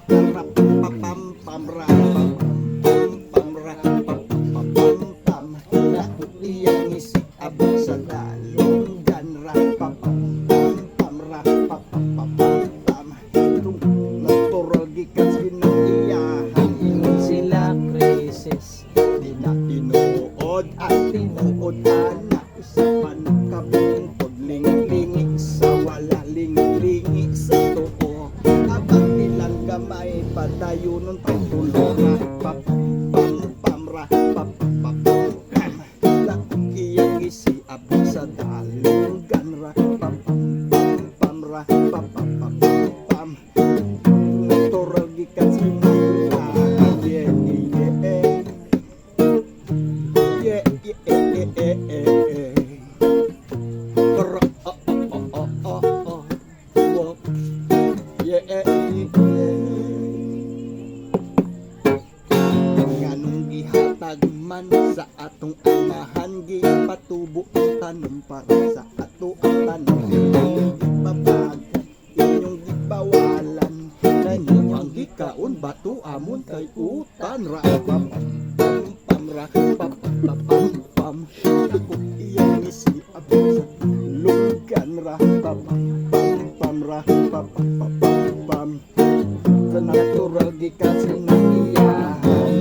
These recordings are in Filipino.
Pam pam pam ra pam pam ra pam pam pam naku iyang isi abot sa dalunggan ra pam pam ra pam pam pam tung natural gikan ginaiyahan ingon sila krisis di na tinuod at tinuod anak usapan kabing paglingi-lingi sa wala lingi-lingi sa tuo abang nilang gamay padayonon pagtulora pam pam pam ra pam pam pam naku iyang isi abot sa dalunggan ra pam pam pam ra pam pam pam natural gikan ginaiyahan yeah yeah yeah Ra, wo, yeah. Nganong gihatag man sa atong amahan gipatubo ang tanom para sa ato ang tanom inyong gibabag inyong gibawalan kaninyang gikaon bato amon kay utan ra pam pam ra pam pam pam ako iyang isi abot sa lugan ra pam pam ra pam pam sa natural gikan sinaiyahan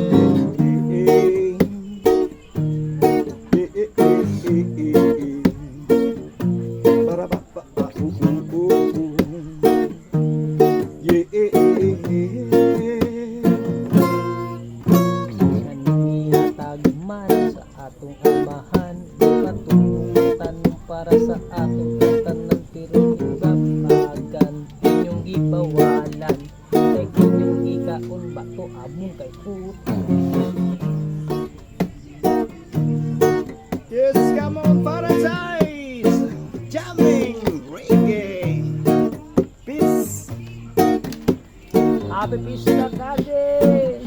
para pa Ihatag man sa atong amahan patulong tanong para sa atong tanan pero ibabagan inyong gibawalan kay inyong gikaon bato among kay puto. Yes, come on, paradise! Jamming reggae! Peace! Happy Pista Kade!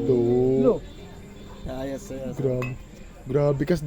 To. Yo! Yes. Grabe. Grabe kas